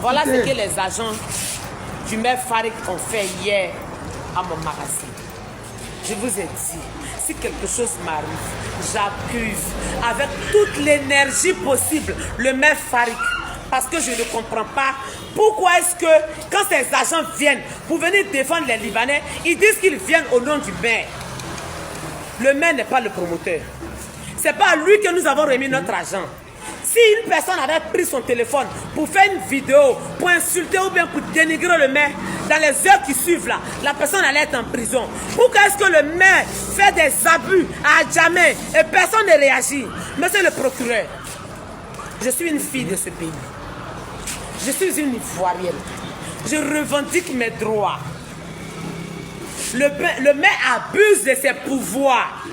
Voilà ce que les agents du maire Farik ont fait hier à mon magasin. Je vous ai dit, si quelque chose m'arrive, j'accuse avec toute l'énergie possible le maire Farik. Parce que je ne comprends pas pourquoi est-ce que quand ces agents viennent pour venir défendre les Libanais, ils disent qu'ils viennent au nom du maire. Le maire n'est pas le promoteur. C'est pas à lui que nous avons remis notre argent. Si une personne avait pris son téléphone pour faire une vidéo, pour insulter ou bien pour dénigrer le maire, dans les heures qui suivent là, la personne allait être en prison. Pourquoi est-ce que le maire fait des abus à jamais et personne ne réagit? Monsieur le procureur, je suis une fille de ce pays. Je suis une Ivoirienne. Je revendique mes droits. Le maire abuse de ses pouvoirs.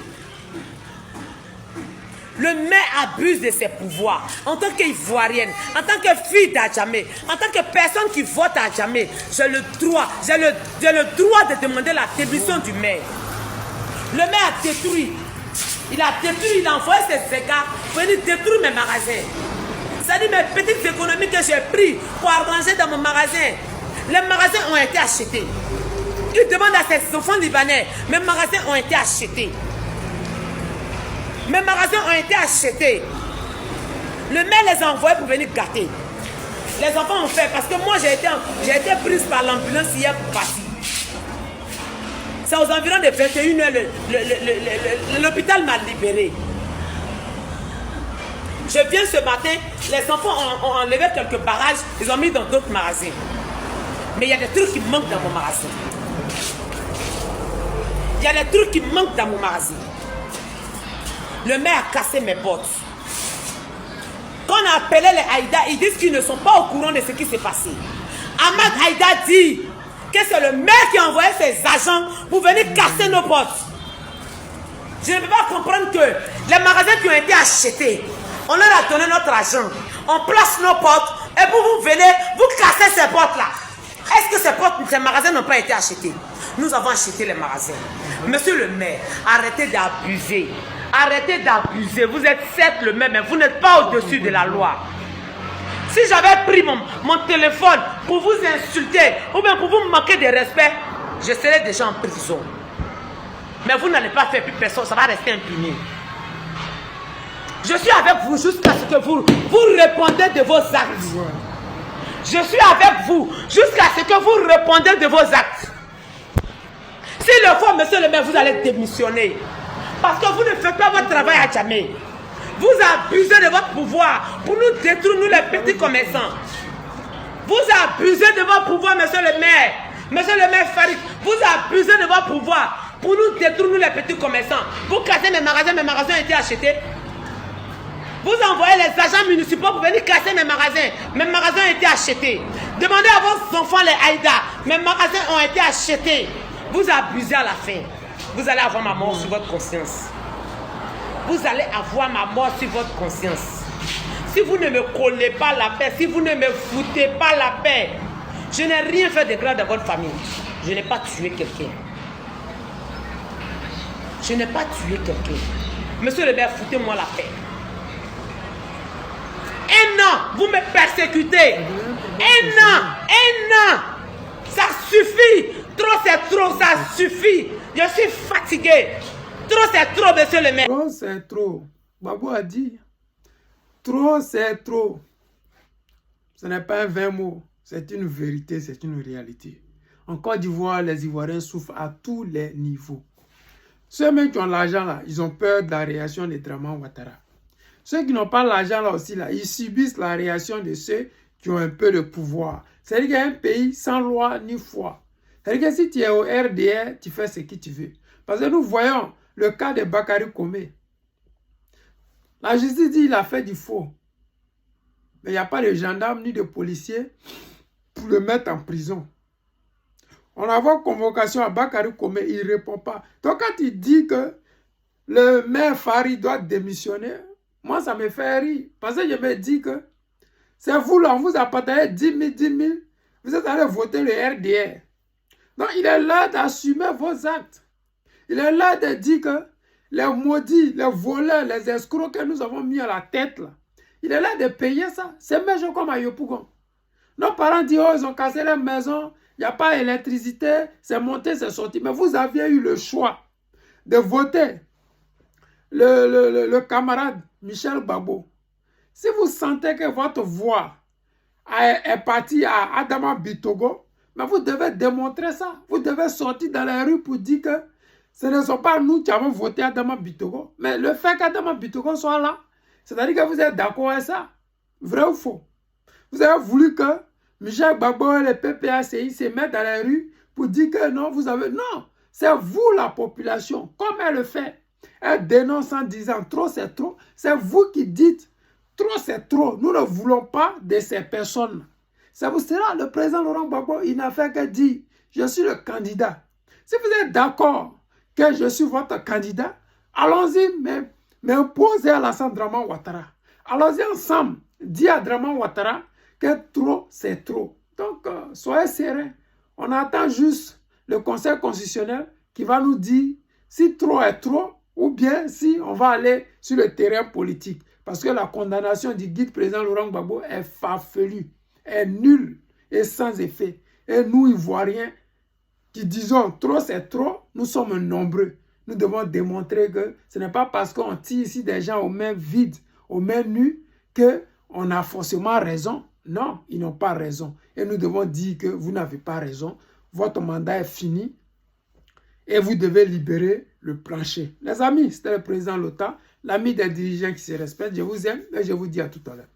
Le maire abuse de ses pouvoirs. En tant qu'Ivoirienne, en tant que fille d'Adjamé, en tant que personne qui vote à Adjamé, j'ai le droit de demander la démission du maire. Le maire a détruit. Il a envoyé ses égards pour venir détruire mes magasins. C'est-à-dire mes petites économies que j'ai prises pour arranger dans mon magasin. Les magasins ont été achetés. Il demande à ses enfants libanais, mes magasins ont été achetés. Mes magasins ont été achetés. Le maire les a envoyés pour venir gâter. Les enfants ont fait, parce que moi j'ai été prise par l'ambulance hier pour partir. C'est aux environs de 21h, l'hôpital m'a libéré. Je viens ce matin, les enfants ont enlevé quelques barrages, ils ont mis dans d'autres magasins. Mais il y a des trucs qui manquent dans mon magasin. Il y a des trucs qui manquent dans mon magasin. Le maire a cassé mes portes. Quand on a appelé les Haïda, ils disent qu'ils ne sont pas au courant de ce qui s'est passé. Ahmad Haïda dit que c'est le maire qui a envoyé ses agents pour venir casser nos portes. Je ne peux pas comprendre que les magasins qui ont été achetés, on leur a donné notre argent, on place nos portes et vous venez, vous cassez ces portes-là. Est-ce que ces magasins n'ont pas été achetés? Nous avons acheté les magasins. Monsieur le maire, arrêtez d'abuser. Arrêtez d'abuser. Vous êtes certes le maire, mais vous n'êtes pas au-dessus de la loi. Si j'avais pris mon téléphone pour vous insulter ou bien pour vous manquer de respect, je serais déjà en prison. Mais vous n'allez pas faire plus personne, ça va rester impuni. Je suis avec vous jusqu'à ce que vous répondez de vos actes. Je suis avec vous jusqu'à ce que vous répondez de vos actes. S'il le faut, monsieur le maire, vous allez démissionner. Parce que vous ne faites pas votre travail à jamais. Vous abusez de votre pouvoir pour nous détruire, nous les petits commerçants. Vous abusez de votre pouvoir, monsieur le maire. Monsieur le maire Farik, vous abusez de votre pouvoir pour nous détruire, nous les petits commerçants. Vous cassez mes magasins ont été achetés. Vous envoyez les agents municipaux pour venir casser mes magasins ont été achetés. Demandez à vos enfants les Haïda, mes magasins ont été achetés. Vous abusez à la fin. Vous allez avoir ma mort sur votre conscience. Vous allez avoir ma mort sur votre conscience. Si vous ne me collez pas la paix, si vous ne me foutez pas la paix, je n'ai rien fait de grave dans votre famille. Je n'ai pas tué quelqu'un. Je n'ai pas tué quelqu'un. Monsieur le maire, foutez-moi la paix. Un an, vous me persécutez. Un an. Ça suffit. Trop c'est trop, ça suffit. Je suis fatigué. Trop c'est trop, monsieur le maire. Trop c'est trop. Babou a dit. Trop c'est trop. Ce n'est pas un vain mot. C'est une vérité, c'est une réalité. En Côte d'Ivoire, les Ivoiriens souffrent à tous les niveaux. Ceux même qui ont l'argent là, ils ont peur de la réaction de Draman Ouattara. Ceux qui n'ont pas l'argent là aussi, là, ils subissent la réaction de ceux qui ont un peu de pouvoir. C'est-à-dire qu'il y a un pays sans loi ni foi. C'est-à-dire que si tu es au RDR, tu fais ce que tu veux. Parce que nous voyons le cas de Bakary Komé. La justice dit qu'il a fait du faux. Mais il n'y a pas de gendarme ni de policier pour le mettre en prison. On envoie convocation à Bakary Komé, il ne répond pas. Donc quand il dit que le maire Farid doit démissionner, moi ça me fait rire. Parce que je me dis que c'est vous là, on vous a partagé 10 000. Vous êtes allé voter le RDR. Donc il est là d'assumer vos actes. Il est là de dire que les maudits, les voleurs, les escrocs que nous avons mis à la tête là, il est là de payer ça. C'est même comme à Yopougon. Nos parents disent, oh, ils ont cassé la maison, il n'y a pas d'électricité, c'est monté, c'est sorti. Mais vous aviez eu le choix de voter le camarade Michel Gbagbo. Si vous sentez que votre voix est partie à Adama Bitogo, mais vous devez démontrer ça. Vous devez sortir dans la rue pour dire que ce ne sont pas nous qui avons voté Adama Bitogo, mais le fait qu'Adama Bitogo soit là, c'est-à-dire que vous êtes d'accord avec ça. Vrai ou faux? Vous avez voulu que Michel Gbagbo et le PPACI se mettent dans la rue pour dire que non, vous avez... Non, c'est vous la population. Comme elle le fait. Elle dénonce en disant trop c'est trop. C'est vous qui dites trop c'est trop. Nous ne voulons pas de ces personnes. C'est pour cela le président Laurent Gbagbo, il n'a fait que dire je suis le candidat. Si vous êtes d'accord que je suis votre candidat, allons-y, mais imposez à Alassane Draman Ouattara. Allons-y ensemble, dis à Draman Ouattara que trop, c'est trop. Donc, soyez sereins. On attend juste le Conseil constitutionnel qui va nous dire si trop est trop ou bien si on va aller sur le terrain politique. Parce que la condamnation du guide président Laurent Gbagbo est farfelue, est nulle et sans effet. Et nous, Ivoiriens, qui disons trop c'est trop, nous sommes nombreux. Nous devons démontrer que ce n'est pas parce qu'on tire ici des gens aux mains vides, aux mains nues, qu'on a forcément raison. Non, ils n'ont pas raison. Et nous devons dire que vous n'avez pas raison. Votre mandat est fini et vous devez libérer le plancher. Les amis, c'était le président Lota, l'ami des dirigeants qui se respectent. Je vous aime et je vous dis à tout à l'heure.